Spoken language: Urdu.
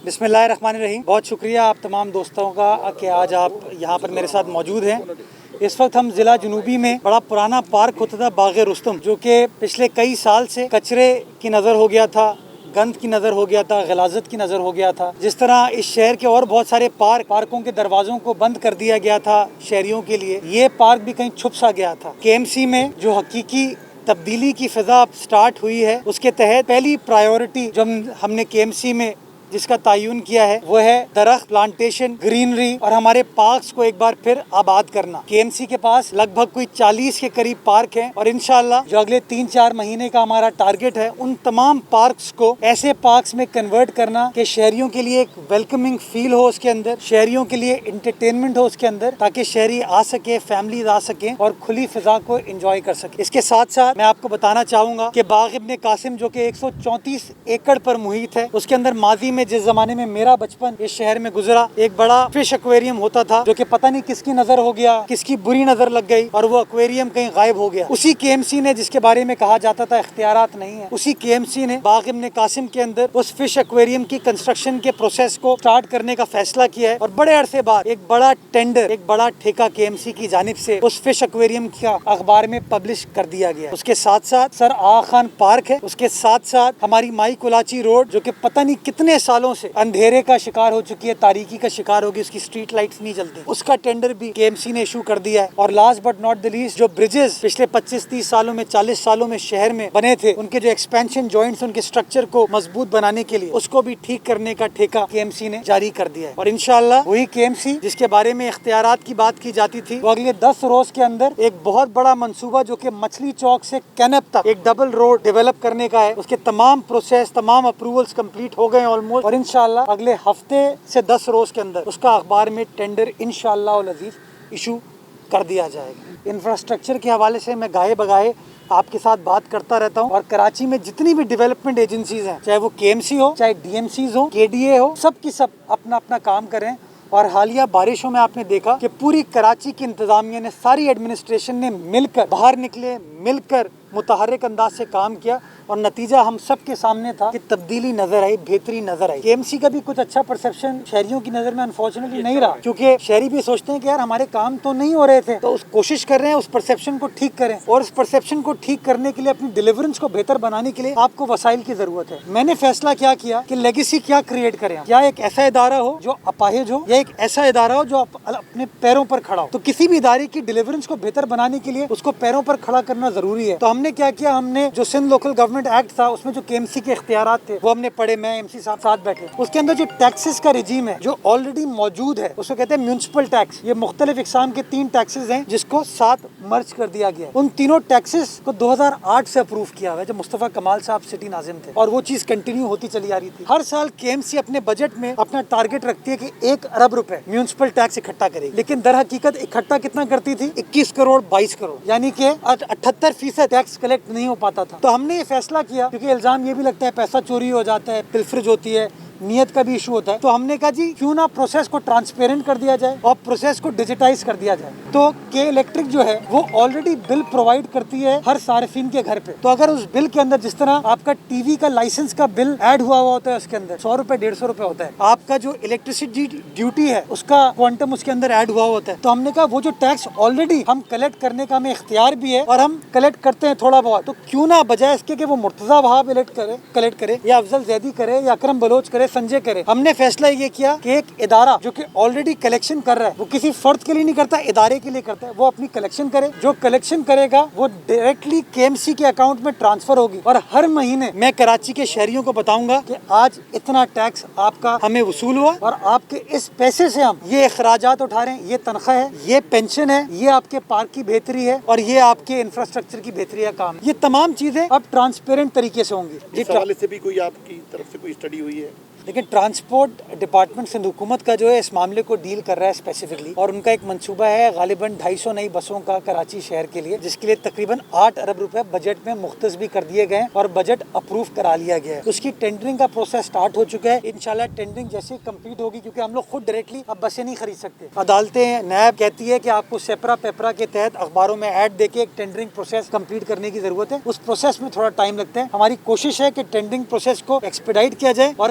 بسم اللہ الرحمن الرحیم. بہت شکریہ آپ تمام دوستوں کا کہ آج آپ یہاں پر میرے ساتھ موجود ہیں. اس وقت ہم ضلع جنوبی میں بڑا پرانا پارک ہوتا تھا باغ رستم، جو کہ پچھلے کئی سال سے کچرے کی نظر ہو گیا تھا، گند کی نظر ہو گیا تھا، غلاظت کی نظر ہو گیا تھا. جس طرح اس شہر کے اور بہت سارے پارکوں کے دروازوں کو بند کر دیا گیا تھا شہریوں کے لیے، یہ پارک بھی کہیں چھپ سا گیا تھا. کے ایم سی میں جو حقیقی تبدیلی کی فضا سٹارٹ ہوئی ہے، اس کے تحت پہلی پرائیورٹی جو ہم نے کے ایم سی میں جس کا تعین کیا ہے وہ ہے درخت، پلانٹیشن، گرینری اور ہمارے پارکس کو ایک بار پھر آباد کرنا. کے ایم سی کے پاس لگ بھگ کوئی 40 کے قریب پارک ہیں، اور انشاءاللہ جو اگلے 3-4 مہینے کا ہمارا ٹارگٹ ہے ان تمام پارکس کو ایسے پارکس میں کنورٹ کرنا کہ شہریوں کے لیے ایک ویلکمنگ فیل ہو اس کے اندر، شہریوں کے لیے انٹرٹینمنٹ ہو اس کے اندر، تاکہ شہری آ سکے، فیملیز آ سکیں اور کھلی فضا کو انجوائے کر سکیں. اس کے ساتھ ساتھ میں آپ کو بتانا چاہوں گا کہ باغ ابن قاسم جو کہ 134 ایکڑ پر محیط ہے، اس کے اندر ماضی میں جس زمانے میں میرا بچپن اس شہر میں گزرا، ایک بڑا فش ایکویریم ہوتا تھا جو کہ پتہ نہیں کس کی نظر ہو گیا، کس کی بری نظر لگ گئی اور وہ ایکویریم کہیں غائب ہو گیا. اسی کے ایم سی نے، جس کے بارے میں کہا جاتا تھا اختیارات نہیں ہیں، اسی کے ایم سی نے باغ ابن قاسم کے اندر اس فش ایکویریم کی کنسٹرکشن کے پروسیس کو سٹارٹ کرنے کا فیصلہ کیا ہے، اور بڑے عرصے بعد ایک بڑا ٹینڈر، ایک بڑا ٹھیکہ کے ایم سی کی جانب سے اس فش ایکویریم کا اخبار میں پبلش کر دیا گیا. اس کے ساتھ ساتھ سر آغا خان پارک ہے، اس کے ساتھ ساتھ ہماری مائی کولاچی روڈ جو کہ پتہ نہیں کتنے سالوں سے اندھیرے کا شکار ہو چکی ہے، تاریکی کا شکار ہوگی، اس کی اسٹریٹ لائٹس نہیں جلتی، اس کا ٹینڈر بھی کے ایم سی نے ایشو کر دیا ہے. اور last but not the least, جو برجز پچھلے 25-30 سالوں میں، 40 سالوں میں شہر میں بنے تھے، ان کے جو ایکسپینشن جوائنٹس، ان کے اسٹرکچر کو مضبوط بنانے کے لیے اس کو بھی ٹھیک کرنے کا ٹھیکہ کے ایم سی نے جاری کر دیا ہے. اور انشاءاللہ وہی کے ایم سی جس کے بارے میں اختیارات کی بات کی جاتی تھی، وہ اگلے 10 روز کے اندر ایک بہت بڑا منصوبہ جو کہ مچھلی چوک سے کینپ تک ایک ڈبل روڈ ڈیولپ کرنے کا ہے، اس کے تمام پروسیس، تمام اپروولز کمپلیٹ ہو گئے آلموسٹ، اور انشاءاللہ اگلے ہفتے سے 10 روز کے اندر اس کا اخبار میں ٹینڈر انشاءاللہ العزیز ایشو کر دیا جائے گا. انفراسٹرکچر کے حوالے سے میں گاہے بگاہے آپ کے ساتھ بات کرتا رہتا ہوں، اور کراچی میں جتنی بھی ڈیولپمنٹ ایجنسیز ہیں، چاہے وہ کے ایم سی ہو، چاہے ڈی ایم سیز ہو، کے ڈی اے ہو، سب کی سب اپنا اپنا کام کریں. اور حالیہ بارشوں میں آپ نے دیکھا کہ پوری کراچی کی انتظامیہ نے، ساری ایڈمنسٹریشن نے مل کر باہر نکلے، مل کر متحرک انداز سے کام کیا، اور نتیجہ ہم سب کے سامنے تھا کہ تبدیلی نظر آئی، بہتری نظر آئی. کے ایم سی کا بھی کچھ اچھا پرسپشن شہریوں کی نظر میں انفارچونیٹلی نہیں رہا، کیونکہ شہری بھی سوچتے ہیں کہ یار ہمارے کام تو نہیں ہو رہے تھے، تو اس کوشش کر رہے ہیں اس پرسپشن کو ٹھیک کریں، اور اس پرسپشن کو ٹھیک کرنے کے لیے، اپنی ڈیلیورنس کو بہتر بنانے کے لیے آپ کو وسائل کی ضرورت ہے. میں نے فیصلہ کیا کہ لیگیسی کیا کریٹ کریں، کیا ایک ایسا ادارہ ہو جو اپاہج ہو، یا ایک ایسا ادارہ ہو جو اپنے پیروں پر کھڑا ہو. تو کسی بھی ادارے کی ڈیلیورنس کو بہتر بنانے کے لیے اس کو پیروں پر کھڑا کرنا ضروری ہے. تو ہم نے کیا کیا، ہم نے جو سندھ لوکل گورنمنٹ ایکٹ تھا، اس میں جو کے ایم سی کے اختیارات تھے وہ ہم نے پڑھے، میں ایم سی صاحب ساتھ بیٹھے. اس کے اندر جو ٹیکسز کا رجیم ہے جو آلریڈی موجود ہے، اس کو کہتے ہیں میونسپل ٹیکس. یہ مختلف اقسام کے 3 ٹیکسز ہیں جس کو ساتھ مرج کر دیا گیا ہے. ان تینوں ٹیکسز کو 2008 سے اپروو کیا ہوا ہے، جب مصطفیٰ کمال صاحب سٹی ناظم تھے، اور وہ چیز کنٹینیو ہوتی چلی آ رہی تھی. ہر سال کے ایم سی اپنے بجٹ میں اپنا ٹارگٹ رکھتی ہے کہ 1 ارب روپے میونسپل ٹیکس اکٹھا کرے گی، لیکن در حقیقت اکٹھا کتنا کرتی تھی؟ 21 کروڑ 22 کروڑ، یعنی کہ 78% ٹیکس کلیکٹ نہیں ہو پاتا تھا. تو ہم نے یہ فیصلہ کیا، کیونکہ الزام یہ بھی لگتا ہے پیسہ چوری ہو جاتا ہے، پلفرج ہوتی ہے، نیت کا بھی ایشو ہوتا ہے. تو ہم نے کہا جی کیوں نہ پروسیس کو ٹرانسپیرنٹ کر دیا جائے اور پروسیس کو ڈیجیٹائز کر دیا جائے. تو کے الیکٹرک جو ہے وہ آلریڈی بل پرووائڈ کرتی ہے ہر صارفین کے گھر پہ. تو اگر اس بل کے اندر، جس طرح آپ کا ٹی وی کا لائسنس کا بل ایڈ ہوا ہوتا ہے، اس کے اندر 100 روپے 150 روپے ہوتا ہے، آپ کا جو الیکٹریسٹی ڈیوٹی ہے اس کا کوانٹم اس کے اندر ایڈ ہوا ہوتا ہے. تو ہم نے کہا وہ جو ٹیکس آلریڈی ہم کلیکٹ کرنے کا ہمیں اختیار بھی ہے، اور ہم کلیکٹ کرتے ہیں تھوڑا بہت، تو کیوں نہ بجائے اس کے کہ وہ مرتضیٰ وہاب کلیکٹ کرے، یا افضل زیدی کرے، یا اکرم بلوچ کرے، سنجے کرے. ہم نے فیصلہ یہ کیا کہ ایک ادارہ جو کہ آلریڈی کلیکشن کر رہا ہے، وہ کسی فرد کے لیے نہیں کرتا، ادارے کے لیے کرتا ہے، وہ اپنی کلیکشن کرے. جو کلیکشن کرے گا وہ ڈائریکٹلی کے ایم سی کے اکاؤنٹ میں ٹرانسفر ہوگی، اور ہر مہینے میں کراچی کے شہریوں کو بتاؤں گا کہ آج اتنا ٹیکس آپ کا ہمیں وصول ہوا، اور آپ کے اس پیسے سے ہم یہ اخراجات اٹھا رہے ہیں، یہ تنخواہ ہے، یہ پینشن ہے، یہ آپ کے پارک کی بہتری ہے، اور یہ آپ کے انفراسٹرکچر کی بہتری کا کام ہے. یہ تمام چیزیں اب ٹرانسپیرنٹ طریقے سے ہوں گی. اس حوالے سے بھی کوئی آپ کی طرف سے کوئی اسٹڈی ہوئی ہے؟ لیکن ٹرانسپورٹ ڈپارٹمنٹ سندھ حکومت کا جو ہے اس معاملے کو ڈیل کر رہا ہے اسپیسیفکلی، اور ان کا ایک منصوبہ ہے غالباً 250 نئی بسوں کا کراچی شہر کے لیے، جس کے لیے تقریباً 8 ارب روپے بجٹ میں مختص بھی کر دیے گئے اور بجٹ اپروو کرا لیا گیا ہے. اس کی ٹینڈرنگ کا پروسیس سٹارٹ ہو چکا ہے. انشاءاللہ ٹینڈرنگ جیسے کمپلیٹ ہوگی، کیونکہ ہم لوگ خود ڈائریکٹلی اب بسیں نہیں خرید سکتے، عدالتیں نیب کہتی ہے کہ آپ کو سیپرا پیپرا کے تحت اخباروں میں ایڈ دے کے ایک ٹینڈرنگ پروسیس کمپلیٹ کرنے کی ضرورت ہے. اس پروسیس میں تھوڑا ٹائم لگتا ہے. ہماری کوشش ہے کہ ٹینڈرنگ پروسیس کو ایکسپیڈائٹ کیا جائے اور